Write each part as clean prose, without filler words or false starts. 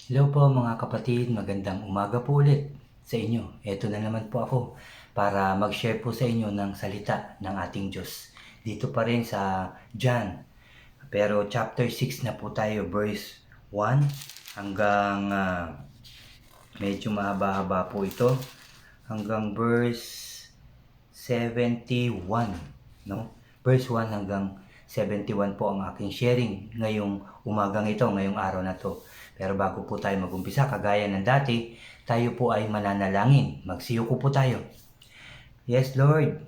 Hello po mga kapatid, magandang umaga po ulit sa inyo. Ito na naman po ako para mag-share po sa inyo ng salita ng ating Diyos. Dito pa rin sa John, pero chapter 6 na po tayo, verse 1 hanggang medyo mahaba-haba po ito, hanggang verse 71, no? Verse 1 hanggang 71 po ang aking sharing ngayong umagang ito, ngayong araw na to. Pero bago po tayo mag-umpisa, kagaya ng dati, tayo po ay mananalangin. Magsiyuko po tayo. Yes, Lord.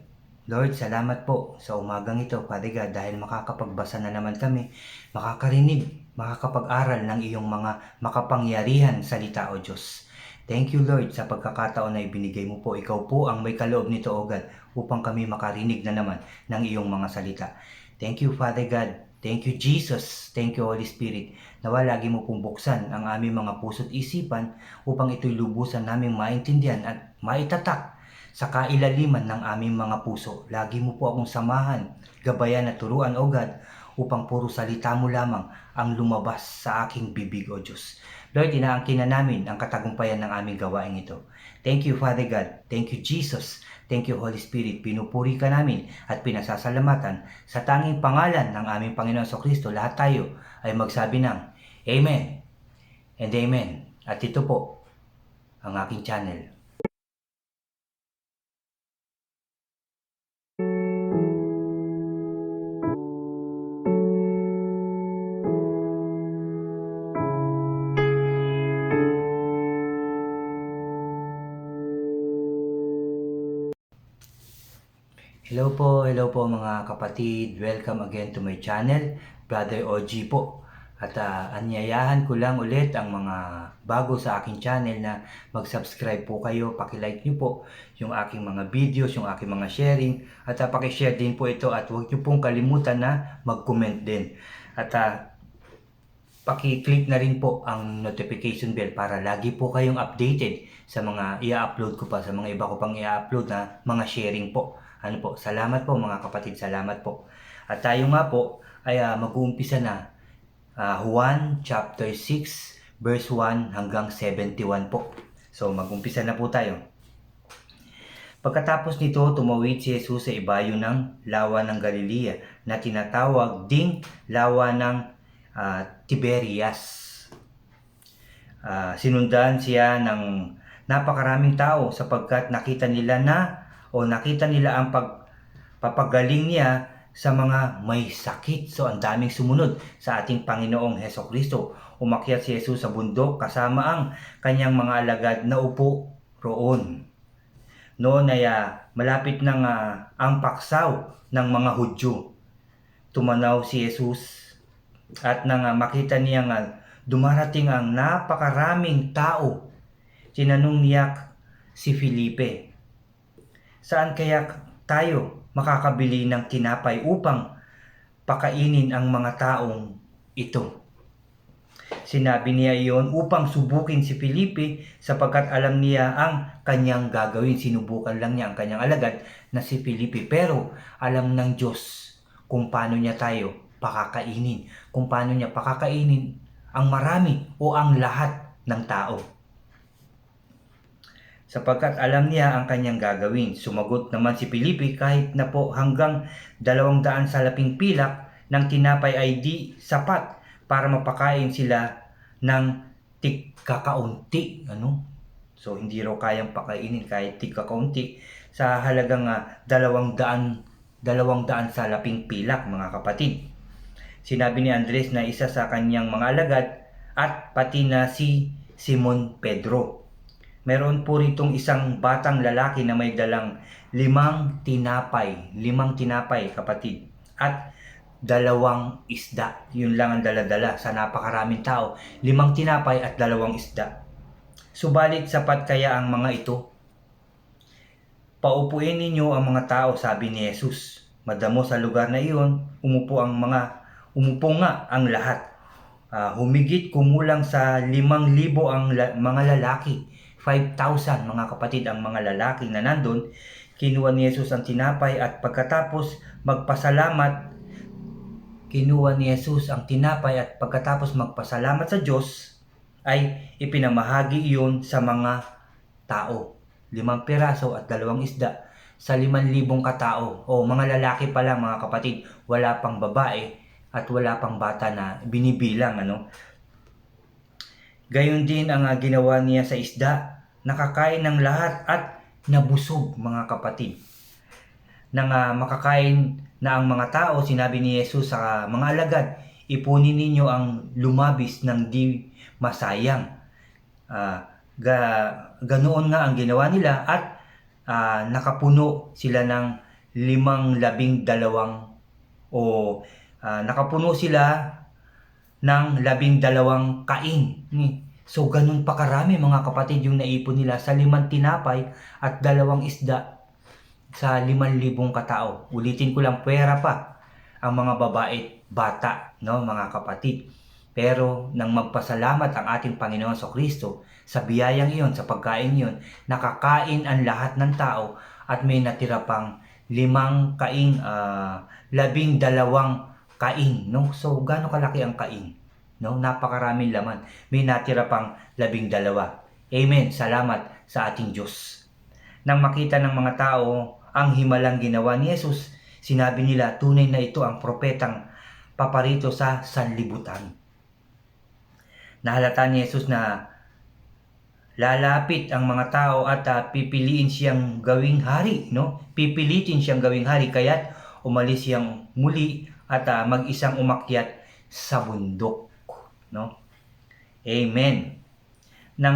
Lord, salamat po sa umagang ito, Father God, dahil makakapagbasa na naman kami, makakarinig, makakapag-aral ng iyong mga makapangyarihan salita, O Diyos. Thank you, Lord, sa pagkakataon na ibinigay mo po. Ikaw po ang may kaloob nito, O God, upang kami makarinig na naman ng iyong mga salita. Thank you, Father God. Thank you, Jesus. Thank you, Holy Spirit. Nawa lagi mo pong buksan ang aming mga puso't isipan upang ito'y lubusan naming maintindihan at maitatak sa kailaliman ng aming mga puso. Lagi mo po akong samahan, gabayan at turuan, O God, upang puro salita mo lamang ang lumabas sa aking bibig, O Diyos. Lord, inaangkin na namin ang katagumpayan ng aming gawain ito. Thank you, Father God. Thank you, Jesus. Thank you, Holy Spirit. Pinupuri ka namin at pinasasalamatan sa tanging pangalan ng aming Panginoon Kristo. Lahat tayo ay magsabi ng Amen and Amen. At ito po ang aking channel. Hello po mga kapatid. Welcome again to my channel, Brother OG po. At anyayahan ko lang ulit ang mga bago sa aking channel na mag-subscribe po kayo, paki-like nyo po yung aking mga videos, yung aking mga sharing, at paki-share din po ito at huwag nyo pong kalimutan na mag-comment din. At paki-click na rin po ang notification bell para lagi po kayong updated sa mga i-upload ko pa, sa mga iba ko pang i-upload na mga sharing po. Salamat po mga kapatid, salamat po. At tayo nga po ay mag-uumpisa na Juan chapter 6 verse 1 hanggang 71 po. So mag-umpisa na po tayo. Pagkatapos nito, tumawid si Jesus sa ibayo ng lawa ng Galilea na tinatawag ding lawa ng Tiberias. Sinundan siya ng napakaraming tao sapagkat nakita nila ang pagpapagaling niya sa mga may sakit. So ang daming sumunod sa ating Panginoong Hesukristo. Umakyat si Jesus sa bundok kasama ang kanyang mga alagad na upo roon. Noon ay malapit ng ang paksaw ng mga Hudyo. Tumanaw si Jesus at nang makita niyang dumarating ang napakaraming tao, tinanong niya si Felipe, saan kaya tayo makakabili ng tinapay upang pakainin ang mga taong ito? Sinabi niya iyon upang subukin si Felipe sapagkat alam niya ang kanyang gagawin. Sinubukan lang niya ang kanyang alagad na si Felipe, pero alam ng Diyos kung paano niya tayo pakakainin, kung paano niya pakakainin ang marami o ang lahat ng tao. Sapagkat alam niya ang kanyang gagawin. Sumagot naman si Felipe, kahit na po hanggang 200 salaping pilak ng tinapay ay di sapat para mapakain sila ng tig-kakaunti. So hindi raw kayang pakainin kahit tig-kakaunti sa halagang 200 salaping pilak, mga kapatid. Sinabi ni Andres na isa sa kanyang mga alagad at pati na si Simon Pedro. Meron po ritong isang batang lalaki na may dalang 5 tinapay, kapatid, at 2 isda. Yun lang ang daladala sa napakaraming tao. 5 tinapay at 2 isda. Subalit sapat kaya ang mga ito? Paupuin ninyo ang mga tao, sabi ni Jesus. Madamo sa lugar na iyon, umupo nga ang lahat. Humigit kumulang sa 5,000 ang mga lalaki. 5,000 mga kapatid ang mga lalaki na nandun. Kinuha ni Jesus ang tinapay at pagkatapos magpasalamat sa Diyos ay ipinamahagi iyon sa mga tao. 5 piraso at 2 isda sa 5,000 katao. O mga lalaki pa lang mga kapatid, wala pang babae at wala pang bata na binibilang. Gayon din ang ginawa niya sa isda. Nakakain ng lahat at nabusog mga kapatid. Nang makakain na ang mga tao, sinabi ni Jesus sa mga alagad, ipunin ninyo ang lumabis ng di masayang. Ganoon nga ang ginawa nila at nakapuno sila ng 12 nakapuno sila ng 12 kain. So ganun pa karami mga kapatid yung naipon nila sa 5 tinapay at 2 isda sa 5,000 katao. Ulitin ko lang, pwera pa ang mga babae at bata, no, mga kapatid. Pero nang magpasalamat ang ating Panginoon Kristo sa biyayang iyon, sa pagkain iyon, nakakain ang lahat ng tao at may natira pang 12 kain, no? So gaano kalaki ang kain, no? Napakaraming laman. May natira pang 12. Amen. Salamat sa ating Diyos. Nang makita ng mga tao ang himalang ginawa ni Jesus, sinabi nila, tunay na ito ang propetang paparito sa sanlibutan. Nahalata ni Jesus na lalapit ang mga tao at pipiliin siyang gawing hari, no? Pipilitin siyang gawing hari, kaya't umalis siyang muli at mag-isang umakyat sa bundok, no? Amen. Nang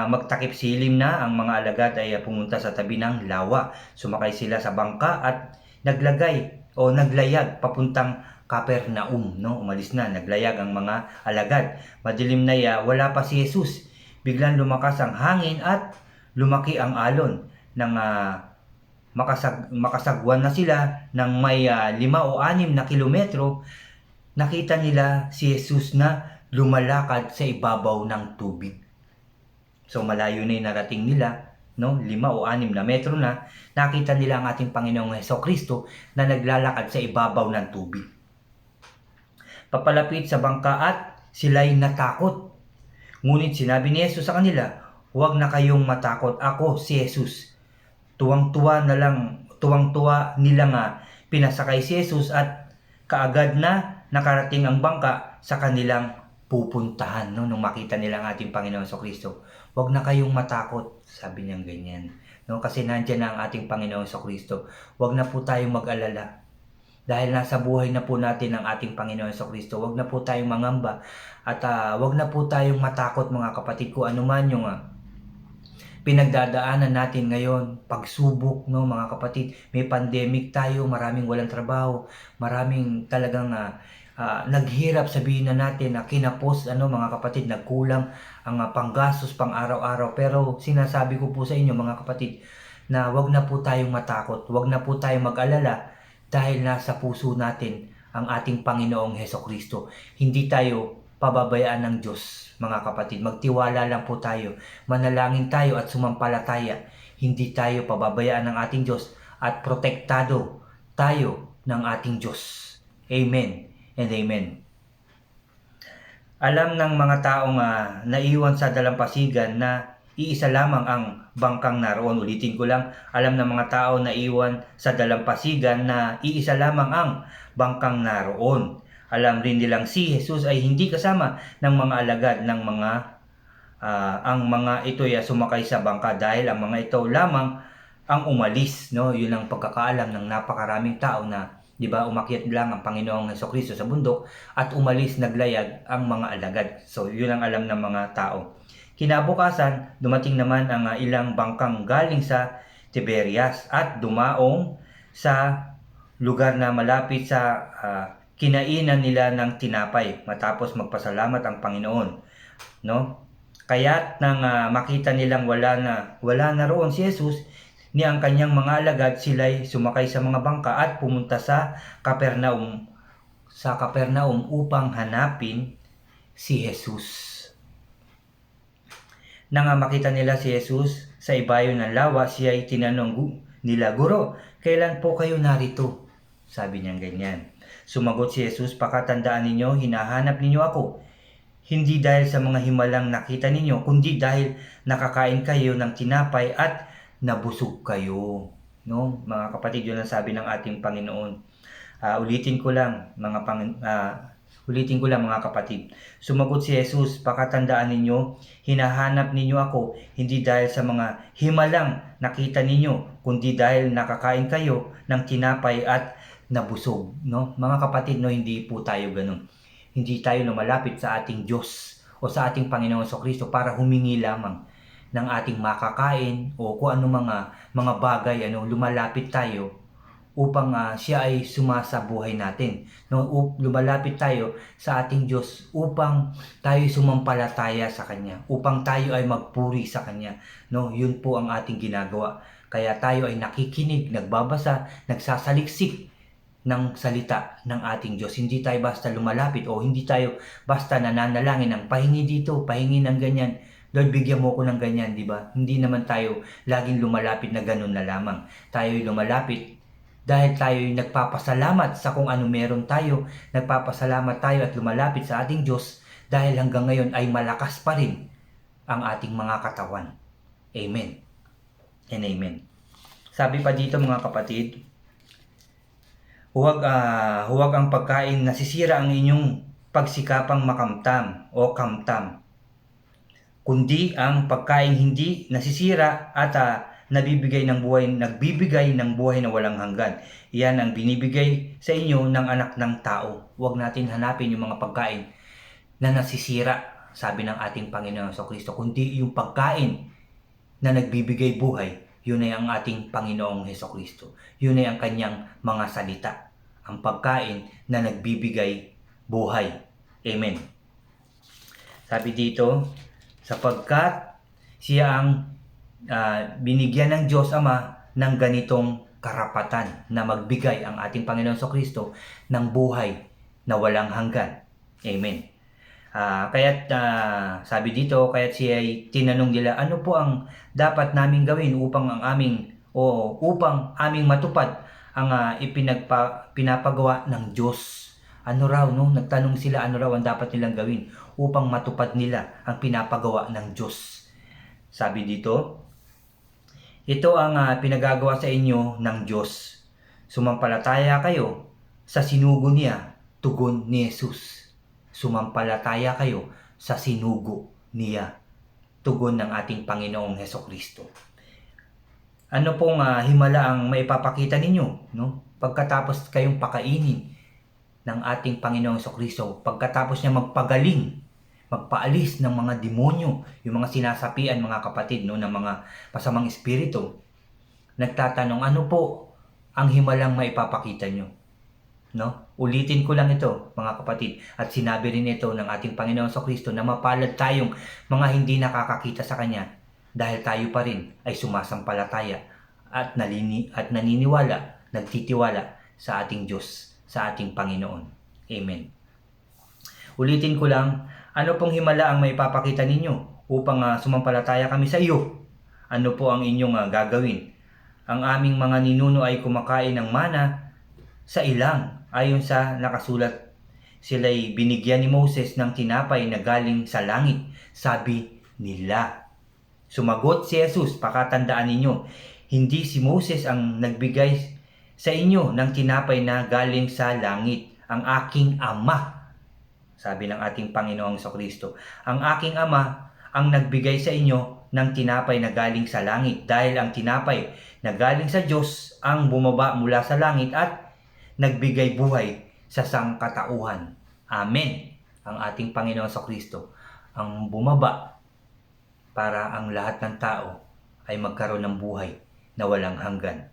magtakip silim na, ang mga alagad ay pumunta sa tabi ng lawa. Sumakay sila sa bangka at naglayag papuntang Capernaum, no? Umalis na, naglayag ang mga alagad. Madilim na wala pa si Jesus. Biglang lumakas ang hangin at lumaki ang alon. Nang makasagwan na sila ng may 5 o 6 na kilometro, nakita nila si Jesus na lumalakad sa ibabaw ng tubig. So malayo na yung narating nila, no? 5 o 6 na metro na, nakita nila ang ating Panginoong Kristo na naglalakad sa ibabaw ng tubig. Papalapit sa bangka at sila'y natakot. Ngunit sinabi ni Jesus sa kanila, huwag na kayong matakot, ako si Jesus. Tuwang-tuwa nilang pinasakay si Jesus at kaagad na nakarating ang bangka sa kanilang pupuntahan, no? Nung makita nila ang ating Panginoon Kristo. Huwag na kayong matakot, sabi niya ganyan, no? Kasi nandiyan na ang ating Panginoon Kristo. Huwag na po tayong mag-alala. Dahil nasa buhay na po natin ang ating Panginoon Kristo. Huwag na po tayong mangamba at huwag na po tayong matakot mga kapatid ko. Ano man yung pinagdadaanan natin ngayon, pagsubok, no mga kapatid. May pandemic tayo, maraming walang trabaho, maraming talagang naghirap, sabihin na natin na kinapos, mga kapatid, nagkulang ang panggastos pang araw-araw. Pero sinasabi ko po sa inyo mga kapatid na wag na po tayong matakot, wag na po tayong mag-alala dahil nasa puso natin ang ating Panginoong Hesukristo. Hindi tayo pababayaan ng Diyos mga kapatid. Magtiwala lang po tayo, manalangin tayo at sumampalataya. Hindi tayo pababayaan ng ating Diyos at protektado tayo ng ating Diyos. Amen and amen. Alam ng mga taong naiwan sa dalampasigan na iisa lamang ang bangkang naroon. Ulitin ko lang, alam ng mga tao na iwan sa dalampasigan na iisa lamang ang bangkang naroon. Alam rin nilang si Jesus ay hindi kasama ng mga alagad ng ang mga ito ay sumakay sa bangka dahil ang mga ito lamang ang umalis, no? Yun ang pagkakaalam ng napakaraming tao na, di ba, umakyat lang ang Panginoong Hesukristo sa bundok at umalis, naglayag ang mga alagad. So yun ang alam ng mga tao. Kinabukasan, dumating naman ang ilang bangkang galing sa Tiberias at dumaong sa lugar na malapit sa kinainan nila ng tinapay matapos magpasalamat ang Panginoon, no? Kaya't nang makita nilang wala na roon si Jesus ni ang kanyang mga alagad, sila'y sumakay sa mga bangka at pumunta sa Capernaum upang hanapin si Jesus. Nang makita nila si Jesus sa ibayo ng lawa, siya ay tinanong nila, Guro, kailan po kayo narito? Sabi niya ganyan. Sumagot si Jesus, pakatandaan ninyo, hinahanap ninyo ako. hindi dahil sa mga himalang nakita ninyo, kundi dahil nakakain kayo ng tinapay at nabusog kayo. No? Mga kapatid, yun ang sabi ng ating Panginoon. Ulitin ko lang mga kapatid. Sumagot si Jesus, pakatandaan ninyo, hinahanap ninyo ako, hindi dahil sa mga himalang nakita ninyo, kundi dahil nakakain kayo ng tinapay at nabusog. No? Mga kapatid, no, hindi po tayo ganun. Hindi tayo lumalapit sa ating Diyos o sa ating Panginoon Kristo para humingi lamang ng ating makakain o kung ano mga bagay, lumalapit tayo upang siya ay sumasa buhay natin. No, lumalapit tayo sa ating Diyos upang tayo sumampalataya sa Kanya, upang tayo ay magpuri sa Kanya. No, yun po ang ating ginagawa. Kaya tayo ay nakikinig, nagbabasa, nagsasaliksik ng salita ng ating Diyos. Hindi tayo basta lumalapit o hindi tayo basta nananalangin ng pahingi dito, pahingi ng ganyan. Lord, bigyan mo ko ng ganyan, di ba? Hindi naman tayo laging lumalapit na ganun na lamang. Tayo ay lumalapit dahil tayo ay nagpapasalamat sa kung ano meron tayo. Nagpapasalamat tayo at lumalapit sa ating Diyos dahil hanggang ngayon ay malakas pa rin ang ating mga katawan. Amen and amen. Sabi pa dito mga kapatid, huwag ang pagkain nasisira ang inyong pagsikapang makamtam o kamtam, kundi ang pagkain hindi nasisira at nagbibigay ng buhay na walang hanggan. Iyan ang binibigay sa inyo ng anak ng tao. Huwag natin hanapin yung mga pagkain na nasisira, sabi ng ating Panginoon Kristo, kundi yung pagkain na nagbibigay buhay. Yun ay ang ating Panginoong Kristo. Yun ay ang kanyang mga salita. Ang pagkain na nagbibigay buhay. Amen. Sabi dito, sapagkat siya ang binigyan ng Diyos Ama ng ganitong karapatan na magbigay ang ating Panginoon Kristo ng buhay na walang hanggan. Amen. Sabi dito, kaya't siya ay tinanong nila, ano po ang dapat naming gawin upang aming matupad ang pinapagawa ng Diyos. Ano raw, no? Nagtanong sila, ano raw ang dapat nilang gawin upang matupad nila ang pinapagawa ng Diyos. Sabi dito, ito ang pinagagawa sa inyo ng Diyos. Sumampalataya kayo sa sinugo niya, tugon ni Jesus. Sumampalataya kayo sa sinugo niya, tugon ng ating Panginoong Kristo. Ano pong himala ang maipapakita ninyo, no? Pagkatapos kayong pakainin ng ating Panginoong Kristo, pagkatapos niya magpaalis ng mga demonyo, yung mga sinasapian mga kapatid, no, ng mga masamang espiritu, nagtatanong, ano po ang himalang maipapakita nyo? No? Ulitin ko lang ito mga kapatid, at sinabi rin ito ng ating Panginoong Kristo na mapalad tayong mga hindi nakakakita sa Kanya dahil tayo pa rin ay sumasampalataya at naniniwala, nagtitiwala sa ating Diyos, sa ating Panginoon. Amen. Ulitin ko lang, ano pong himala ang maipapakita ninyo upang sumampalataya kami sa iyo? Ano po ang inyong gagawin? Ang aming mga ninuno ay kumakain ng mana sa ilang, ayon sa nakasulat. Sila'y binigyan ni Moses ng tinapay na galing sa langit, sabi nila. Sumagot si Jesus, pakatandaan ninyo, hindi si Moses ang nagbigay sa inyo ng tinapay na galing sa langit, ang aking Ama. Sabi ng ating Panginoong Kristo, ang aking Ama ang nagbigay sa inyo ng tinapay na galing sa langit, dahil ang tinapay na galing sa Diyos ang bumaba mula sa langit at nagbigay buhay sa sangkatauhan. Amen. Ang ating Panginoon Kristo ang bumaba para ang lahat ng tao ay magkaroon ng buhay na walang hanggan.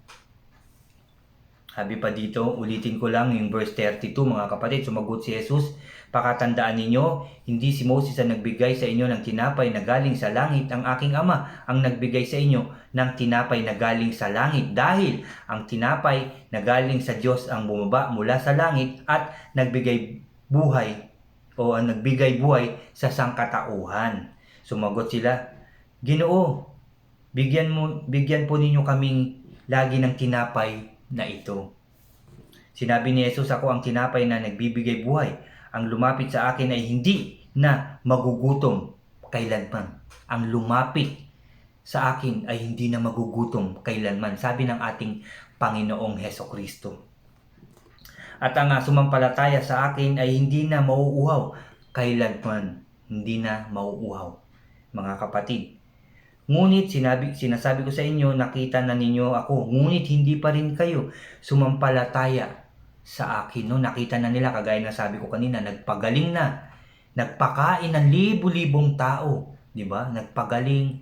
Sabi pa dito, ulitin ko lang yung verse 32 mga kapatid, sumagot si Jesus, pakatandaan ninyo, hindi si Moses ang nagbigay sa inyo ng tinapay na galing sa langit, ang aking Ama ang nagbigay sa inyo ng tinapay na galing sa langit, dahil ang tinapay na galing sa Diyos ang bumaba mula sa langit at nagbigay buhay sa sangkatauhan. Sumagot sila, Ginoo, bigyan po ninyo kaming lagi ng tinapay na ito. Sinabi ni Jesus, ako ang tinapay na nagbibigay buhay. Ang lumapit sa akin ay hindi na magugutom kailanman. Ang lumapit sa akin ay hindi na magugutom kailanman, sabi ng ating Panginoong Hesukristo. At ang sumampalataya sa akin ay hindi na mauuhaw kailanman, hindi na mauuhaw. Mga kapatid, ngunit sinasabi ko sa inyo, nakita na ninyo ako, ngunit hindi pa rin kayo sumampalataya sa akin. No? Nakita na nila, kagaya na sabi ko kanina, nagpagaling na, nagpakain ng libu-libong tao, di ba? Nagpagaling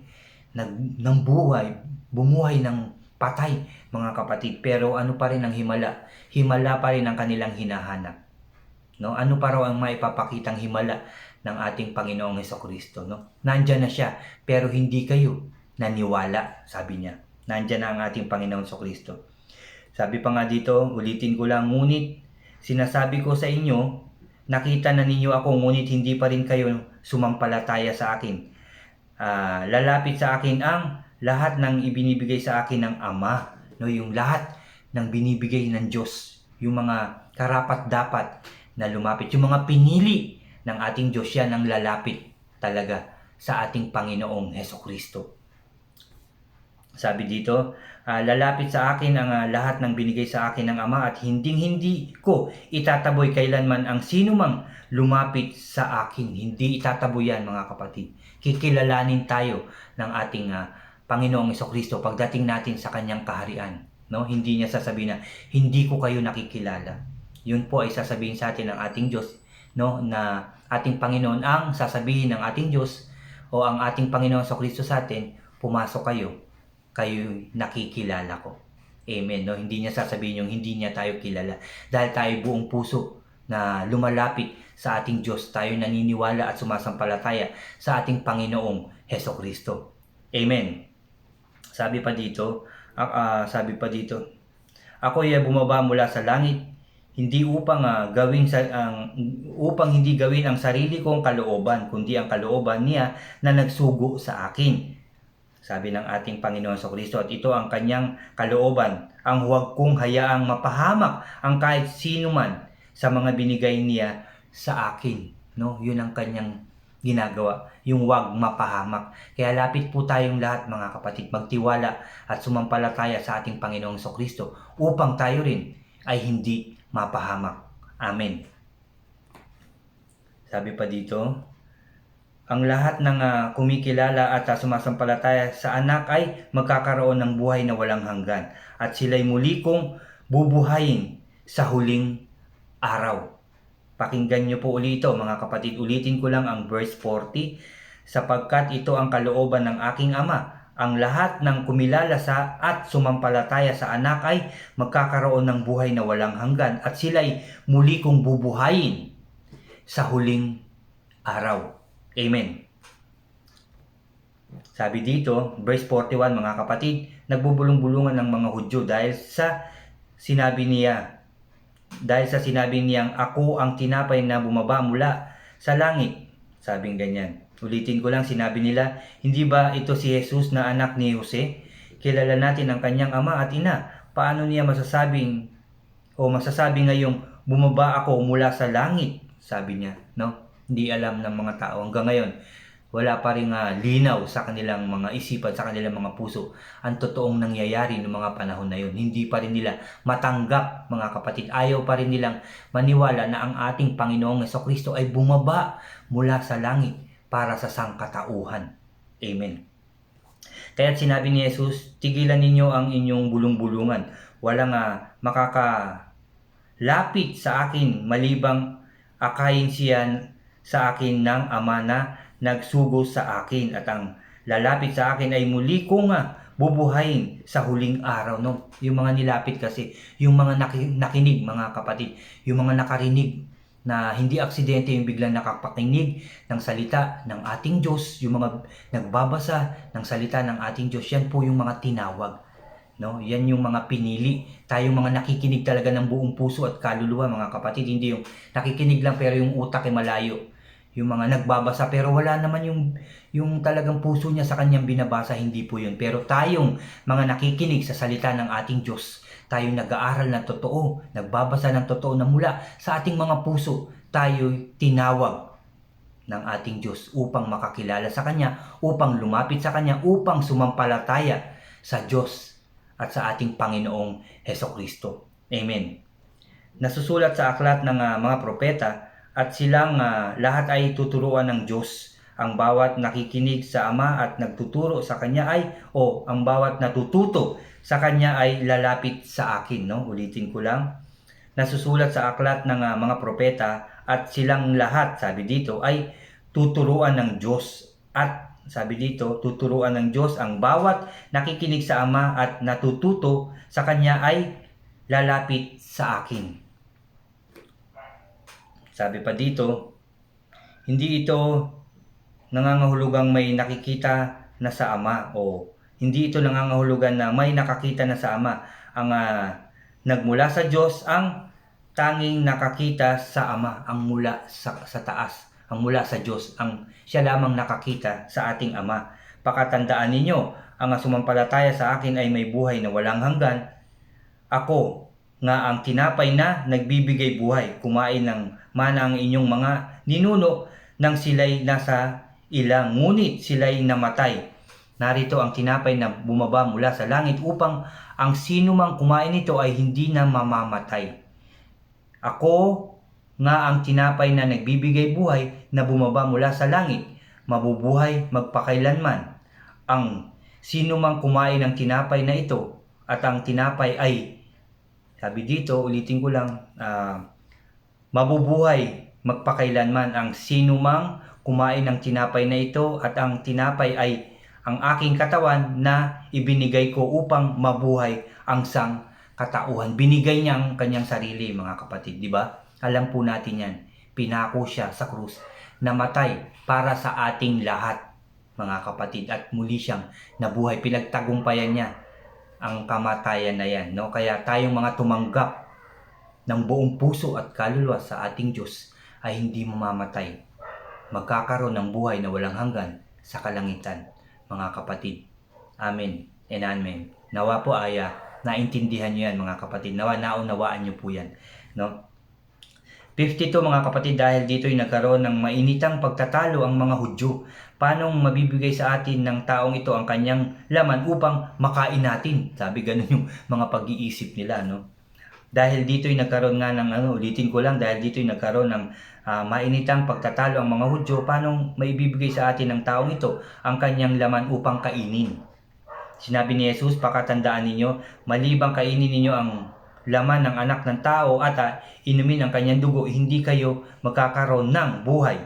ng buhay, bumuhay ng patay, mga kapatid. Pero ano pa rin ang himala? Himala pa rin ang kanilang hinahanap. No? Ano pa raw ang maipapakitang himala ng ating Panginoong Hesukristo? No? Nandyan na siya, pero hindi kayo naniwala, sabi niya. Nandyan na ang ating Panginoong Hesukristo. Sabi pa nga dito, ulitin ko lang, ngunit sinasabi ko sa inyo, nakita na ninyo ako, ngunit hindi pa rin kayo sumampalataya sa akin. Lalapit sa akin ang lahat ng ibinibigay sa akin ng Ama, no, yung lahat ng binibigay ng Diyos, yung mga karapat-dapat na lumapit, yung mga pinili ng ating Diyos, yan ang lalapit talaga sa ating Panginoong Hesukristo. Sabi dito, lalapit sa akin ang lahat ng binigay sa akin ng Ama, at hindi ko itataboy kailanman ang sinumang lumapit sa akin. Hindi itataboy yan, mga kapatid. Kikilalanin tayo ng ating Panginoong Hesukristo pagdating natin sa kanyang kaharian. No? Hindi niya sasabihin na hindi ko kayo nakikilala. Yun po ay sasabihin sa atin ng ating Diyos, no, na ating Panginoon ang sasabihin ng ating Diyos o ang ating Panginoong Hesukristo sa atin, pumasok kayo nakikilala ko. Amen. No? Hindi niya sasabihin yung hindi niya tayo kilala. Dahil tayo buong puso na lumalapit sa ating Diyos, tayo naniniwala at sumasampalataya sa ating Panginoong Hesukristo. Amen. Sabi pa dito, ako ay bumaba mula sa langit, hindi upang hindi gawin ang sarili kong kalooban, kundi ang kalooban niya na nagsugo sa akin. Sabi ng ating Panginoon Hesukristo, at ito ang kanyang kalooban, ang huwag kong hayaang mapahamak ang kahit sino man sa mga binigay niya sa akin. No? Yun ang kanyang ginagawa, yung huwag mapahamak. Kaya lapit po tayong lahat, mga kapatid, magtiwala at sumampalataya sa ating Panginoong Hesukristo upang tayo rin ay hindi mapahamak. Amen. Sabi pa dito, ang lahat ng kumikilala at sumasampalataya sa anak ay magkakaroon ng buhay na walang hanggan, at sila'y muli kong bubuhayin sa huling araw. Pakinggan niyo po ulit ito, mga kapatid. Ulitin ko lang ang verse 40. Sapagkat ito ang kalooban ng aking Ama, ang lahat ng kumilala sa at sumampalataya sa anak ay magkakaroon ng buhay na walang hanggan, at sila'y muli kong bubuhayin sa huling araw. Amen. Sabi dito, verse 41, mga kapatid, nagbubulong-bulungan ng mga Hudyo dahil sa sinabi niyang ako ang tinapay na bumaba mula sa langit. Sabing ganyan. Ulitin ko lang, sinabi nila, hindi ba ito si Jesus na anak ni Jose? Kilala natin ang kanyang ama at ina. Paano niya masasabi ngayong bumaba ako mula sa langit? Sabi niya, no? Hindi alam ng mga tao hanggang ngayon. Wala pa rin linaw sa kanilang mga isipan, sa kanilang mga puso ang totoong nangyayari ng mga panahon na yun. Hindi pa rin nila matanggap, mga kapatid. Ayaw pa rin nilang maniwala na ang ating Panginoong Hesukristo ay bumaba mula sa langit para sa sangkatauhan. Amen. Kaya't sinabi ni Jesus, tigilan ninyo ang inyong bulong-bulungan. Walang makakalapit sa akin malibang akayin siya sa akin ng Ama na nagsugo sa akin, at ang lalapit sa akin ay muli kong bubuhayin sa huling araw. No? Yung mga nilapit kasi, yung mga nakinig, mga kapatid, yung mga nakarinig na hindi aksidente, yung biglang nakapakinig ng salita ng ating Diyos, yung mga nagbabasa ng salita ng ating Diyos, yan po yung mga tinawag. No? Yan yung mga pinili. Tayong mga nakikinig talaga ng buong puso at kaluluwa, mga kapatid. Hindi yung nakikinig lang pero yung utak ay malayo. Yung mga nagbabasa pero wala naman yung talagang puso niya sa kanyang binabasa, hindi po yun. Pero tayong mga nakikinig sa salita ng ating Diyos, tayong nag-aaral ng totoo, nagbabasa ng totoo na mula sa ating mga puso, tayo'y tinawag ng ating Diyos upang makakilala sa Kanya, upang lumapit sa Kanya, upang sumampalataya sa Diyos at sa ating Panginoong Hesukristo. Amen. Nasusulat sa aklat ng mga propeta at silang lahat ay tuturuan ng Diyos. Ang bawat nakikinig sa Ama at nagtuturo sa Kanya ang bawat natututo sa Kanya ay lalapit sa akin. No? Ulitin ko lang. Nasusulat sa aklat ng mga propeta at silang lahat, sabi dito, ay tuturuan ng Diyos. At sabi dito, tuturuan ng Diyos ang bawat nakikinig sa Ama at natututo sa Kanya ay lalapit sa akin. Sabi pa dito, hindi ito nangangahulugang may nakikita na sa Ama o hindi ito nangangahulugan na may nakakita na sa Ama. Ang nagmula sa Diyos ang tanging nakakita sa Ama, ang mula sa taas, ang mula sa Diyos, ang siya lamang nakakita sa ating Ama. Pakatandaan ninyo, ang sumampalataya sa akin ay may buhay na walang hanggan. Ako nga ang tinapay na nagbibigay buhay. Kumain ng mana ang inyong mga ninuno nang sila'y nasa ilang, ngunit sila'y namatay. Narito ang tinapay na bumaba mula sa langit upang ang sino mang kumain nito ay hindi na mamamatay. Ako nga ang tinapay na nagbibigay buhay na bumaba mula sa langit, mabubuhay magpakailanman. Ang sino mang kumain ng tinapay na ito at ang tinapay ay, sabi dito, ulitin ko lang, mabubuhay magpakailanman. Ang sino mang kumain ng tinapay na ito at ang tinapay ay ang aking katawan na ibinigay ko upang mabuhay ang sangkatauhan. Binigay niya ang kanyang sarili, mga kapatid, di ba? Alam po natin yan. Pinako siya sa krus, namatay para sa ating lahat, mga kapatid, at muli siyang nabuhay. Pinagtagumpayan niya ang kamatayan na yan, no? Kaya tayong mga tumanggap ng buong puso at kaluluwa sa ating Diyos ay hindi mamamatay. Magkakaroon ng buhay na walang hanggan sa kalangitan, mga kapatid. Amen and amen. Nawa po ay naintindihan nyo yan, mga kapatid. Nawa naunawaan nyo po yan, no? 52, mga kapatid, dahil dito'y nagkaroon ng mainitang pagtatalo ang mga Hudyo. Paano mabibigay sa atin ng taong ito ang kanyang laman upang makain natin? Sabi ganun yung mga pag-iisip nila, no? Dahil dito'y nagkaroon nga ng, ulitin ko lang, dahil dito'y nagkaroon ng mainitang pagtatalo ang mga Hudyo, paano maibibigay sa atin ng taong ito ang kanyang laman upang kainin? Sinabi ni Jesus, pakatandaan ninyo, malibang kainin ninyo ang laman ng anak ng tao at inumin ang kanyang dugo, hindi kayo magkakaroon ng buhay.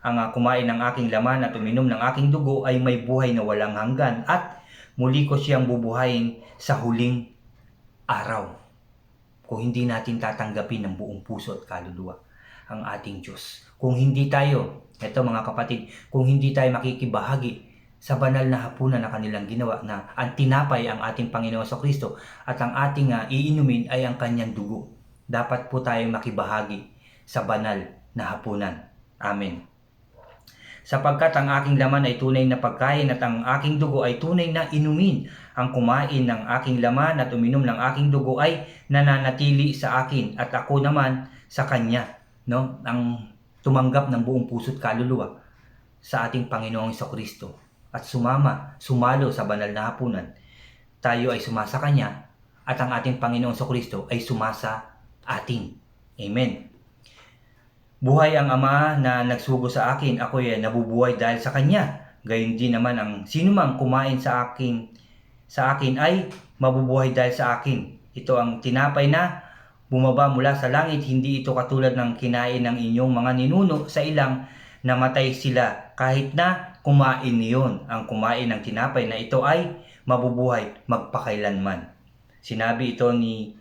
Ang kumain ng aking laman at uminom ng aking dugo ay may buhay na walang hanggan at muli ko siyang bubuhayin sa huling araw. Kung hindi natin tatanggapin ng buong puso at kaluluwa ang ating Diyos. Kung hindi tayo, eto mga kapatid, kung hindi tayo makikibahagi sa banal na hapunan na kanilang ginawa na ang tinapay ang ating Panginoon Kristo at ang ating iinumin ay ang kanyang dugo. Dapat po tayo makibahagi sa banal na hapunan. Amen. Sapagkat ang aking laman ay tunay na pagkain at ang aking dugo ay tunay na inumin. Ang kumain ng aking laman at uminom ng aking dugo ay nananatili sa akin at ako naman sa kanya. No? Ang tumanggap ng buong puso't kaluluwa sa ating Panginoong Kristo at sumalo sa banal na hapunan, tayo ay sumasa Kanya at ang ating Panginoong Kristo ay sumasa atin. Amen. Buhay ang Ama na nagsugo sa akin, ako ay nabubuhay dahil sa Kanya. Gayon din naman ang sinumang kumain sa akin ay mabubuhay dahil sa akin. Ito ang tinapay na bumaba mula sa langit, hindi ito katulad ng kinain ng inyong mga ninuno sa ilang namatay sila kahit na kumain niyon. Ang kumain ng tinapay na ito ay mabubuhay magpakailanman. Sinabi ito ni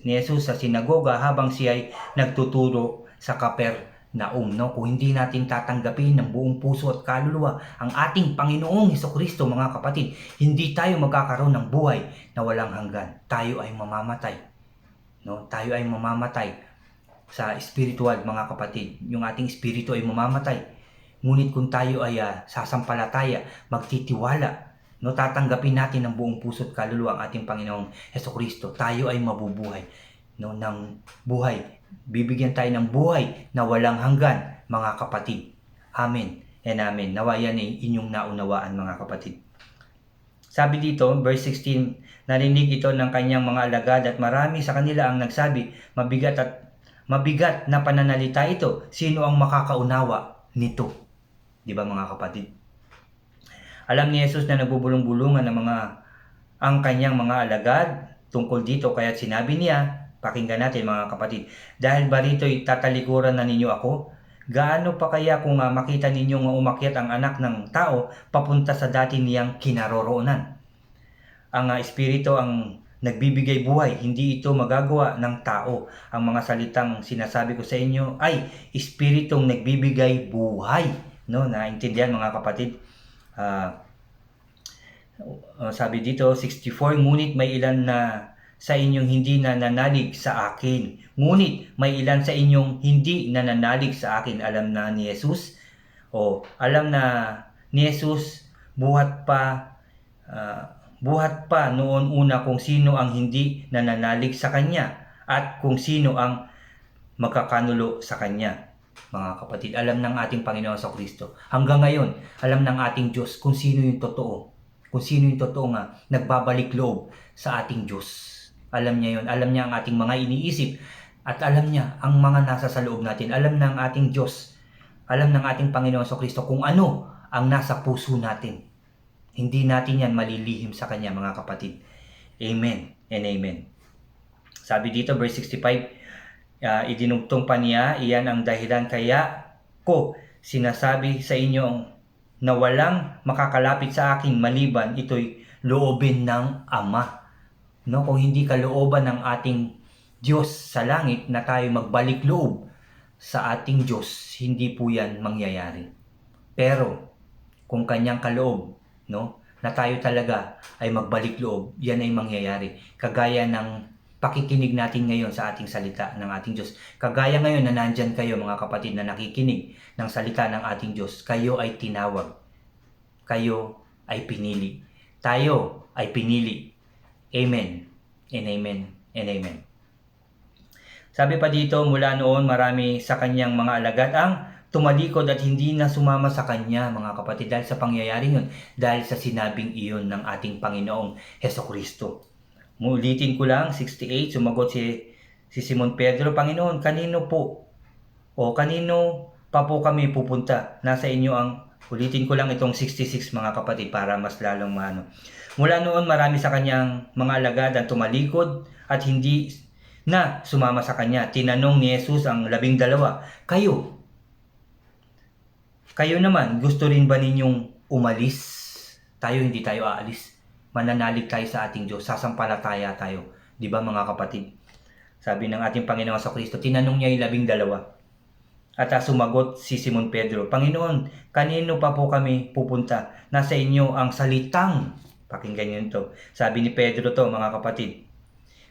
Jesus sa sinagoga habang siya ay nagtuturo sa Kapernaum. No? Kung hindi natin tatanggapin ng buong puso at kaluluwa ang ating Panginoong Hesukristo, mga kapatid, hindi tayo magkakaroon ng buhay na walang hanggan. Tayo ay mamamatay. No? Tayo ay mamamatay sa spiritual, mga kapatid. Yung ating spirito ay mamamatay. Ngunit kung tayo ay sasampalataya, magtitiwala, no, tatanggapin natin ng buong puso't kaluluwa ang ating Panginoong Hesukristo, tayo ay mabubuhay, no, ng buhay. Bibigyan tayo ng buhay na walang hanggan mga kapatid. Amen and amen. Nawa yan ay inyong naunawaan mga kapatid. Sabi dito, verse 16, narinig ito ng kanyang mga alagad at marami sa kanila ang nagsabi, mabigat na pananalita ito. Sino ang makakaunawa nito? Di ba mga kapatid? Alam ni Jesus na nagbubulong-bulungan ang kanyang mga alagad tungkol dito, kaya sinabi niya, pakinggan natin mga kapatid, dahil ba rito'y tatalikuran na ninyo ako? Gaano pa kaya kung makita ninyong umakyat ang anak ng tao papunta sa dati niyang kinaroroonan? Ang espiritu ang nagbibigay buhay, hindi ito magagawa ng tao. Ang mga salitang sinasabi ko sa inyo ay espiritong nagbibigay buhay. No, naintindihan mga kapatid? Sabi dito 64, ngunit may ilan na sa inyong hindi nananalig sa akin. Ngunit may ilan sa inyong hindi nananalig sa akin. Alam na ni Jesus, alam na ni Jesus buhat pa noon una kung sino ang hindi nananalig sa kanya at kung sino ang magkakanulo sa kanya. Mga kapatid, alam ng ating Panginoon sa Kristo. Hanggang ngayon, alam ng ating Diyos kung sino yung totoo. Kung sino yung totoo nga nagbabalik loob sa ating Diyos. Alam niya yun. Alam niya ang ating mga iniisip. At alam niya ang mga nasa sa loob natin. Alam ng ating Diyos. Alam ng ating Panginoon sa Kristo kung ano ang nasa puso natin. Hindi natin yan malilihim sa Kanya mga kapatid. Amen and amen. Sabi dito verse 65, idinugtong pa niya, iyan ang dahilan kaya ko sinasabi sa inyo na walang makakalapit sa akin maliban ito'y loobin ng Ama. No, kung hindi kalooban ng ating Diyos sa langit na tayo magbalik loob sa ating Diyos, hindi po yan mangyayari. Pero kung kanyang kaloob, no, na tayo talaga ay magbalik loob, yan ay mangyayari. Kagaya ng pakikinig natin ngayon sa ating salita ng ating Diyos. Kagaya ngayon na nandyan kayo mga kapatid na nakikinig ng salita ng ating Diyos, kayo ay tinawag. Kayo ay pinili. Tayo ay pinili. Amen and amen and amen. Sabi pa dito, mula noon marami sa kanyang mga alagad ang tumalikod at hindi na sumama sa kanya mga kapatid dahil sa pangyayaring yun, dahil sa sinabing iyon ng ating Panginoong Hesukristo. Ulitin ko lang, 68, sumagot si Simon Pedro, Panginoon, kanino pa po kami pupunta? Nasa inyo ang, ulitin ko lang itong 66 mga kapatid para mas lalong maano. Mula noon marami sa kanyang mga alagad ang tumalikod at hindi na sumama sa kanya. Tinanong ni Jesus ang 12, kayo naman, gusto rin ba ninyong umalis? Hindi tayo aalis. Mananalig tayo sa ating Diyos, sasampalataya tayo. Di ba mga kapatid? Sabi ng ating Panginoon sa Kristo, tinanong niya yung 12. At sumagot si Simon Pedro, Panginoon, kanino pa po kami pupunta? Nasa inyo ang salitang, pakinggan niyo ito. Sabi ni Pedro to mga kapatid,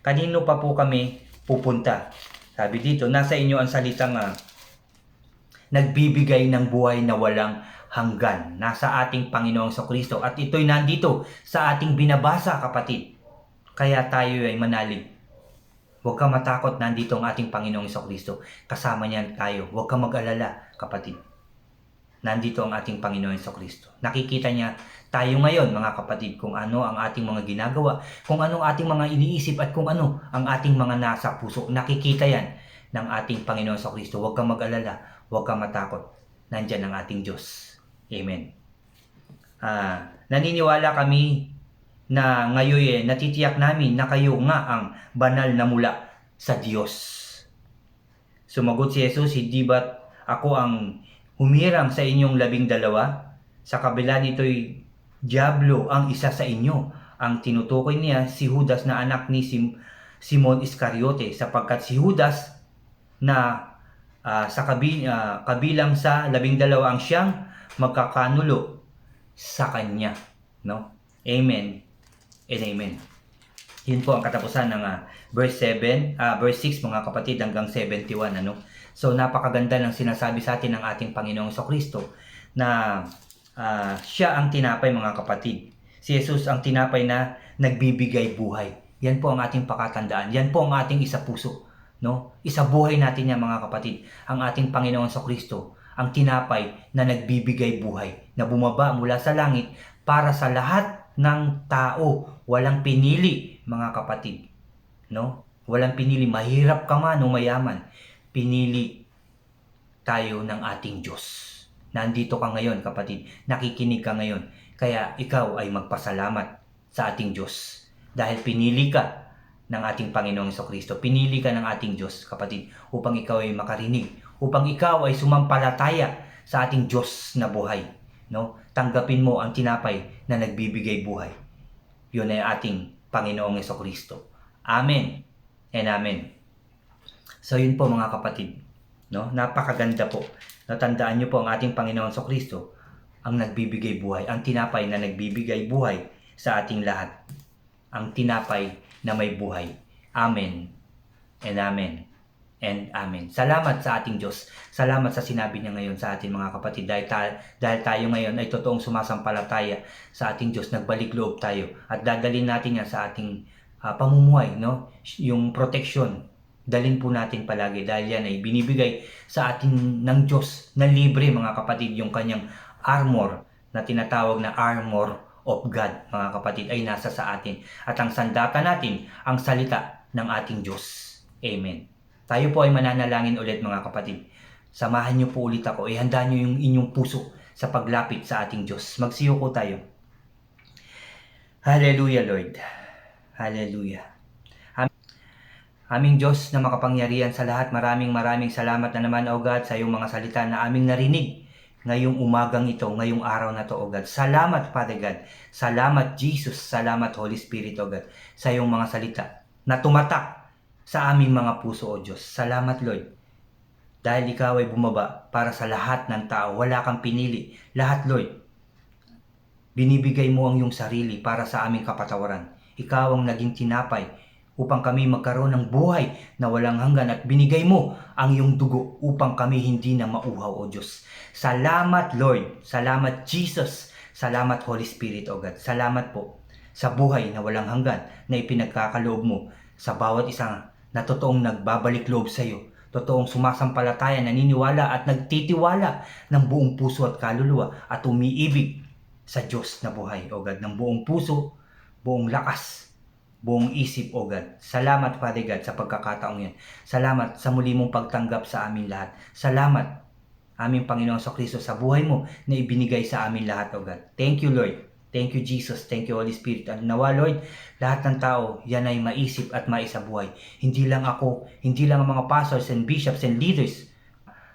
kanino pa po kami pupunta? Sabi dito, nasa inyo ang salitang nagbibigay ng buhay na walang hanggan. Nasa ating Panginoong Kristo at ito'y nandito sa ating binabasa kapatid. Kaya tayo ay manalig. Huwag kang matakot, nandito ang ating Panginoong Kristo. Kasama niyan tayo. Huwag kang mag-alala kapatid. Nandito ang ating Panginoon Kristo. Nakikita niya tayo ngayon mga kapatid kung ano ang ating mga ginagawa, kung ano ang ating mga iniisip at kung ano ang ating mga nasa puso. Nakikita yan ng ating Panginoon Kristo. Huwag kang mag-alala. Huwag kang matakot. Nandyan ang ating Diyos. Amen. Naniniwala kami na ngayon natitiyak namin na kayo nga ang banal na mula sa Diyos. Sumagot si Jesus, hindi ba't ako ang humiram sa inyong 12? Sa kabila nito'y Diablo ang isa sa inyo. Ang tinutukoy niya si Judas na anak ni Simon Iscariote, sapagkat si Judas na kabilang sa 12 ang siyang magkakanulo sa kanya. No? Amen and amen. Yun po ang katapusan ng verse 6 mga kapatid hanggang 71. So napakaganda ng sinasabi sa atin ng ating Panginoong Kristo na siya ang tinapay mga kapatid. Si Jesus ang tinapay na nagbibigay buhay. Yan po ang ating pakatandaan. Yan po ang ating isa puso. No? Isa buhay natin yan mga kapatid. Ang ating Panginoon Kristo ang tinapay na nagbibigay buhay, na bumaba mula sa langit para sa lahat ng tao. Walang pinili, mga kapatid. No? Walang pinili, mahirap ka man o mayaman. Pinili tayo ng ating Diyos. Nandito ka ngayon, kapatid. Nakikinig ka ngayon. Kaya ikaw ay magpasalamat sa ating Diyos. Dahil pinili ka ng ating Panginoong Jesucristo. Pinili ka ng ating Diyos, kapatid, upang ikaw ay makarinig, upang ikaw ay sumampalataya sa ating Diyos na buhay. No? Tanggapin mo ang tinapay na nagbibigay buhay. Yun ay ating Panginoong Jesucristo. Amen and amen. So yun po, mga kapatid. No? Napakaganda po. Natandaan nyo po ang ating Panginoong Jesucristo ang nagbibigay buhay. Ang tinapay na nagbibigay buhay sa ating lahat. Ang tinapay na may buhay. Amen and amen and amen. Salamat sa ating Diyos. Salamat sa sinabi niya ngayon sa ating mga kapatid. Dahil tayo ngayon ay totoong sumasampalataya sa ating Diyos, nagbalik loob tayo. At dadalhin natin yan sa ating pamumuhay. No? Yung protection, dalhin po natin palagi. Dahil yan ay binibigay sa atin ng Diyos na libre, mga kapatid. Yung kanyang armor na tinatawag na armor of God, mga kapatid, ay nasa sa atin. At ang sandata natin, ang salita ng ating Diyos. Amen. Tayo po ay mananalangin ulit, mga kapatid. Samahan niyo po ulit ako. Ihanda niyo yung inyong puso sa paglapit sa ating Diyos. Magsiyoko tayo. Hallelujah, Lord. Hallelujah. Aming Diyos na makapangyarihan sa lahat, maraming salamat na naman, O God, sa iyong mga salita na aming narinig ngayong umagang ito, ngayong araw na to, O God. Salamat, Father God. Salamat, Jesus. Salamat, Holy Spirit, O God, sa iyong mga salita na tumatak sa aming mga puso, O Diyos. Salamat, Lord. Dahil ikaw ay bumaba para sa lahat ng tao. Wala kang pinili. Lahat, Lord. Binibigay mo ang iyong sarili para sa aming kapatawaran. Ikaw ang naging tinapay upang kami magkaroon ng buhay na walang hanggan, at binigay mo ang iyong dugo upang kami hindi na mauhaw, O Diyos. Salamat, Lord. Salamat, Jesus. Salamat, Holy Spirit, O God. Salamat po sa buhay na walang hanggan na ipinagkakaloob mo sa bawat isang na totoong nagbabalik loob sa iyo, totoong sumasampalataya, naniniwala at nagtitiwala ng buong puso at kaluluwa at umiibig sa Diyos na buhay, O God, ng buong puso, buong lakas, buong isip, O God. Salamat, Father God, sa pagkakataong yan. Salamat sa muli mong pagtanggap sa amin lahat. Salamat, aming Panginoong Jesucristo, sa buhay mo na ibinigay sa amin lahat, O God. Thank you, Lord. Thank you, Jesus. Thank you, Holy Spirit. At nawa, Lord, lahat ng tao, yan ay maisip at maisabuhay. Hindi lang ako, hindi lang ang mga pastors and bishops and leaders,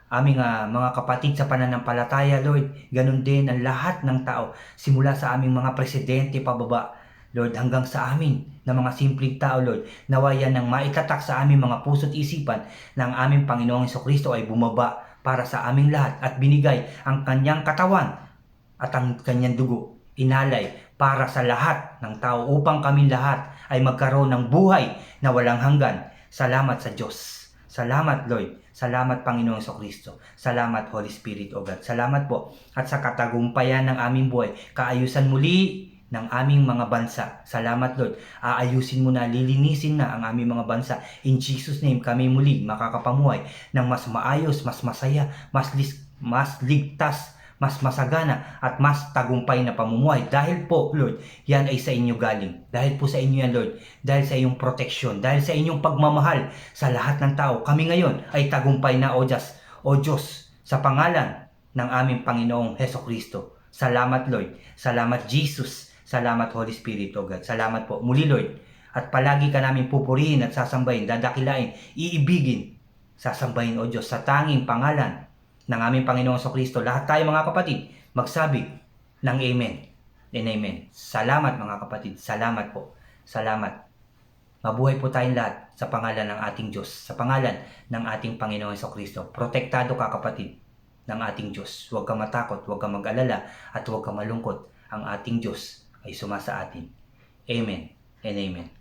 aming mga kapatid sa pananampalataya, Lord. Ganun din ang lahat ng tao, simula sa aming mga presidente pababa, Lord, hanggang sa amin na mga simpleng tao, Lord. Nawa yan ang maitatak sa aming mga puso't isipan na ang aming Panginoong Jesucristo ay bumaba para sa aming lahat at binigay ang kanyang katawan at ang kanyang dugo, inalay para sa lahat ng tao upang kami lahat ay magkaroon ng buhay na walang hanggan. Salamat sa Diyos. Salamat, Lord. Salamat, Panginoong Jesucristo. Salamat, Holy Spirit, O God. Salamat po. At sa katagumpayan ng aming buhay, kaayusan muli ng aming mga bansa. Salamat, Lord. Aayusin mo na, lilinisin na ang aming mga bansa. In Jesus' name, kami muli makakapamuhay ng mas maayos, mas masaya, mas ligtas, mas masagana, at mas tagumpay na pamumuhay. Dahil po, Lord, yan ay sa inyo galing. Dahil po sa inyo yan, Lord. Dahil sa iyong proteksyon. Dahil sa inyong pagmamahal sa lahat ng tao. Kami ngayon ay tagumpay na, O Diyos, sa pangalan ng aming Panginoong Jesucristo. Salamat, Lord. Salamat, Jesus. Salamat, Holy Spirit, O God. Salamat po. Muli, Lord. At palagi ka namin pupurihin at sasambahin, dadakilain, iibigin, sasambahin, O Diyos, sa tanging pangalan ng aming Panginoong Jesucristo. Lahat tayo, mga kapatid, magsabi ng Amen and Amen. Salamat, mga kapatid. Salamat po. Salamat. Mabuhay po tayong lahat sa pangalan ng ating Diyos, sa pangalan ng ating Panginoong Jesucristo. Protektado ka, kapatid, ng ating Diyos. Huwag ka matakot, huwag ka mag-alala, at huwag ka malungkot. Ang ating Diyos ay sumasa atin. Amen and Amen.